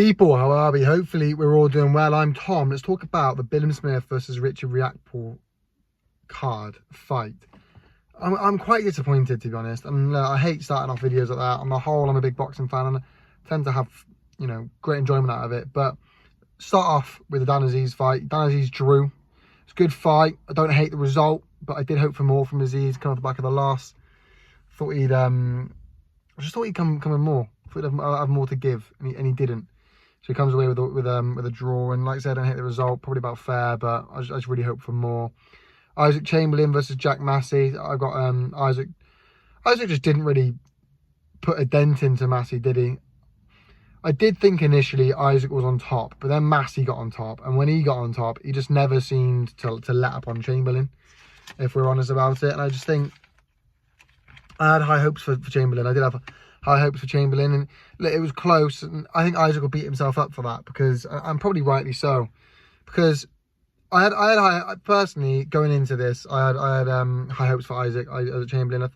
People, how are we? Hopefully we're all doing well. I'm Tom. Let's talk about the Bilham Smith versus Richard Riakporhe card fight. I'm quite disappointed, to be honest. And I hate starting off videos like that. On the whole, I'm a big boxing fan and I tend to have, great enjoyment out of it. But start off with the Dan Aziz fight. Dan Aziz drew. It's a good fight. I don't hate the result, but I did hope for more from Aziz coming off the back of the loss. I just thought he'd come in more. I thought he'd have more to give, and he didn't. So he comes away with a draw, and like I said, I don't hate the result, probably about fair, but I just really hope for more. Isaac Chamberlain versus Jack Massey. I've got Isaac. Isaac just didn't really put a dent into Massey, did he? I did think initially Isaac was on top, but then Massey got on top, and when he got on top, he just never seemed to let up on Chamberlain, if we're honest about it. And I just think I had high hopes for Chamberlain. I did have high hopes for Chamberlain, and it was close, and I think Isaac will beat himself up for that, because I'm probably rightly so, because I had high, personally going into this, I had high hopes for Isaac Chamberlain.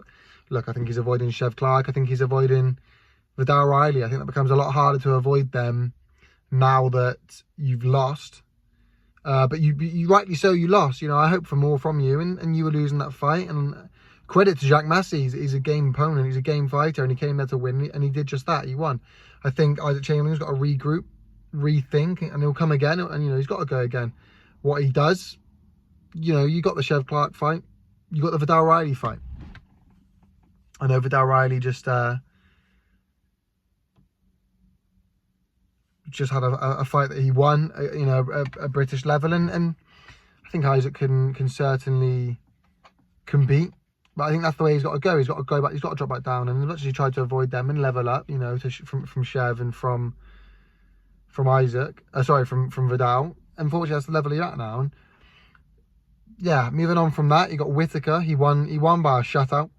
Look, I think he's avoiding Chev Clark. I think he's avoiding Vidal Riley. I think that becomes a lot harder to avoid them now that you've lost. But you rightly so, you lost. I hope for more from you, and you were losing that fight. And credit to Jack Massey. He's a game opponent. He's a game fighter, and he came there to win, and he did just that. He won. I think Isaac Chamberlain's got to regroup, rethink, and he'll come again. And he's got to go again. What he does, you got the Chev Clark fight, you got the Vidal Riley fight. I know Vidal Riley just had a fight that he won, a British level, and I think Isaac can certainly compete. But I think that's the way he's got to go. He's got to go back. He's got to drop back down. And as much as he tried to avoid them and level up, from Chev and from Isaac, from Vidal. Unfortunately, that's the level he's at now. And yeah, moving on from that, you got Whittaker. He won by a shutout.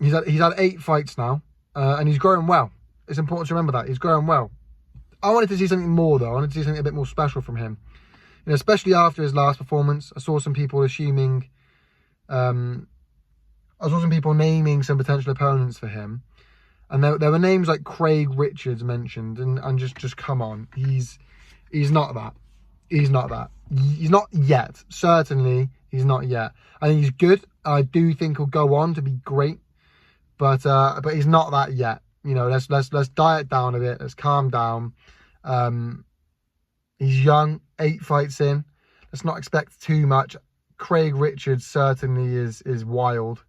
He's had 8 fights now, and he's growing well. It's important to remember that he's growing well. I wanted to see something more though. I wanted to see something a bit more special from him. Especially after his last performance, I saw some people assuming. I saw some people naming some potential opponents for him, and there were names like Craig Richards mentioned, and just come on, he's not that. He's not that. He's not yet. Certainly, he's not yet. I think he's good. I do think he'll go on to be great, but he's not that yet. Let's diet down a bit. Let's calm down. He's young. 8 fights in. Let's not expect too much. Craig Richards certainly is wild.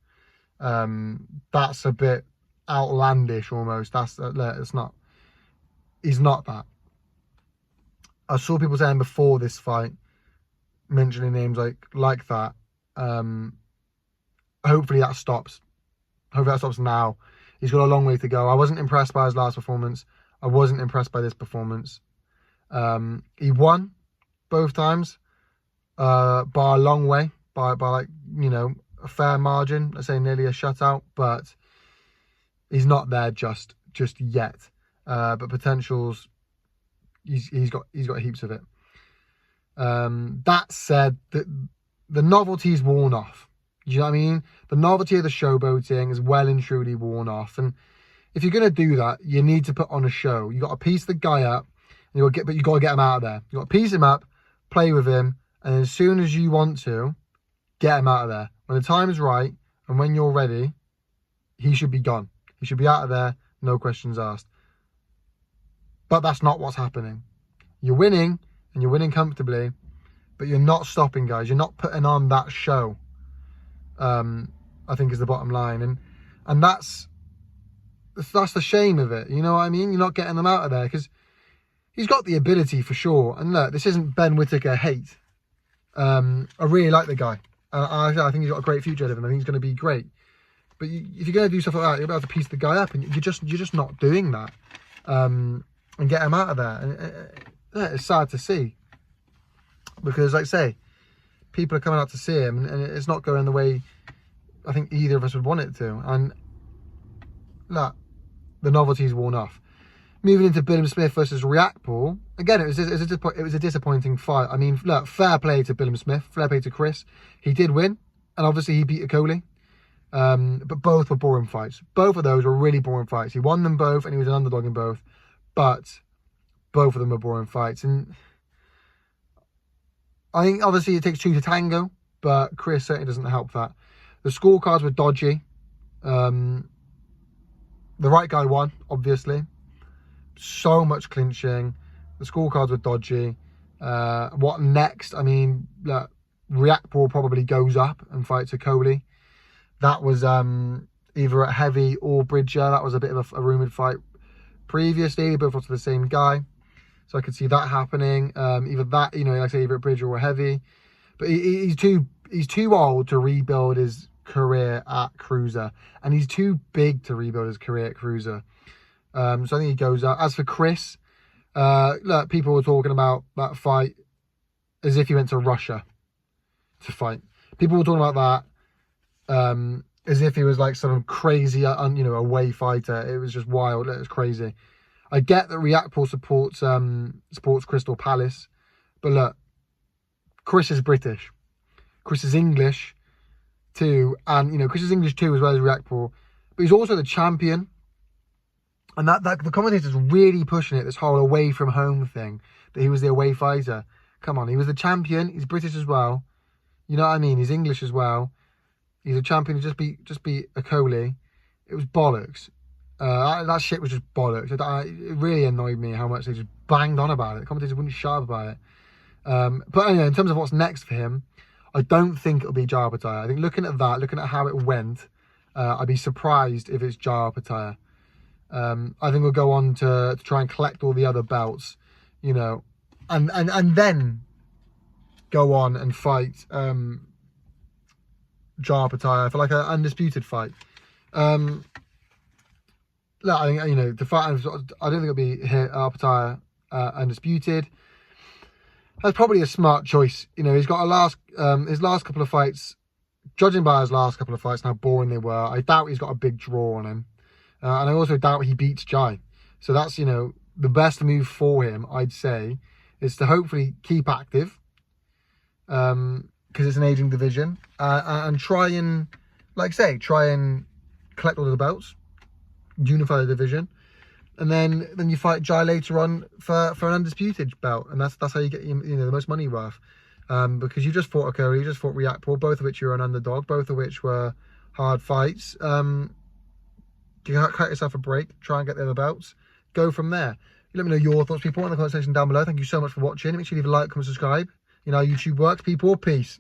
That's a bit outlandish almost. It's not. He's not that. I saw people saying before this fight, mentioning names like that. Hopefully that stops. Hopefully that stops now. He's got a long way to go. I wasn't impressed by his last performance. I wasn't impressed by this performance. He won both times by a long way, by a fair margin. Let's say nearly a shutout, but he's not there just yet. But potentials. He's got heaps of it. That said, the novelty's worn off. You know what I mean? The novelty of the showboating is well and truly worn off. And if you're gonna do that, you need to put on a show. You got to piece the guy up, and but you got to get him out of there. You got to piece him up, play with him, and as soon as you want to, get him out of there. When the time is right and when you're ready, he should be gone. He should be out of there, no questions asked. But that's not what's happening. You're winning, and you're winning comfortably, but you're not stopping, guys. You're not putting on that show. I think is the bottom line, and that's the shame of it. You know what I mean? You're not getting them out of there, because he's got the ability for sure. And look, this isn't Ben Whittaker hate. I really like the guy. I think he's got a great future ahead of him. I think he's going to be great. But if you're going to do stuff like that, you're about to piece the guy up, and you're just not doing that. And get him out of there. And it's sad to see, because like I say, people are coming out to see him, and it's not going the way I think either of us would want it to. And look, the novelty's worn off. Moving into Bilham Smith versus Riakporhe, again, it was a disappointing fight. I mean, look, fair play to Bilham Smith, fair play to Chris. He did win, and obviously he beat Okoli. But both were boring fights. Both of those were really boring fights. He won them both, and he was an underdog in both. But both of them are boring fights. And I think obviously it takes two to tango, but Chris certainly doesn't help that. The scorecards were dodgy. The right guy won, obviously. So much clinching. The scorecards were dodgy. What next? I mean, Riakporhe probably goes up and fights Okoli. That was either at heavy or Bridger. That was a bit of a rumoured fight previously. They both fought to the same guy. So I could see that happening. Either that, like I say, either at Bridger or heavy. But he's too old to rebuild his career at cruiser. And he's too big to rebuild his career at cruiser. So I think he goes up. As for Chris, look, people were talking about that fight as if he went to Russia to fight. People were talking about that as if he was like some crazy, away fighter. It was just wild. It was crazy. I get that Riakporhe supports Crystal Palace, but look, Chris is British. Chris is English too, and Chris is English too as well as Riakporhe, but he's also the champion. And that the commentators really pushing it, this whole away from home thing, that he was the away fighter. Come on, he was the champion. He's British as well. You know what I mean? He's English as well. He's a champion. He just beat Okoli. It was bollocks. That shit was just bollocks. It really annoyed me how much they just banged on about it. The commentators wouldn't shut up about it. But anyway, in terms of what's next for him, I don't think it'll be Riakporhe. I think looking at how it went, I'd be surprised if it's Riakporhe. I think we'll go on to try and collect all the other belts, and then go on and fight Riakporhe for like an undisputed fight. Look, I think the fight. I don't think it'll be Riakporhe undisputed. That's probably a smart choice. He's got his last couple of fights. Judging by his last couple of fights, and how boring they were, I doubt he's got a big draw on him. And I also doubt he beats Jai. So that's, the best move for him, I'd say, is to hopefully keep active. Because it's an aging division. And try and collect all of the belts. Unify the division. And then you fight Jai later on for an undisputed belt. And that's how you get the most money worth. Because you just fought Okoli, you just fought Riakporhe, both of which you were an underdog, both of which were hard fights. You cut yourself a break, try and get the other belts, go from there. Let me know your thoughts, people, in the comment section down below. Thank you so much for watching. Make sure you leave a like, comment, subscribe. You know how YouTube works, people. Peace.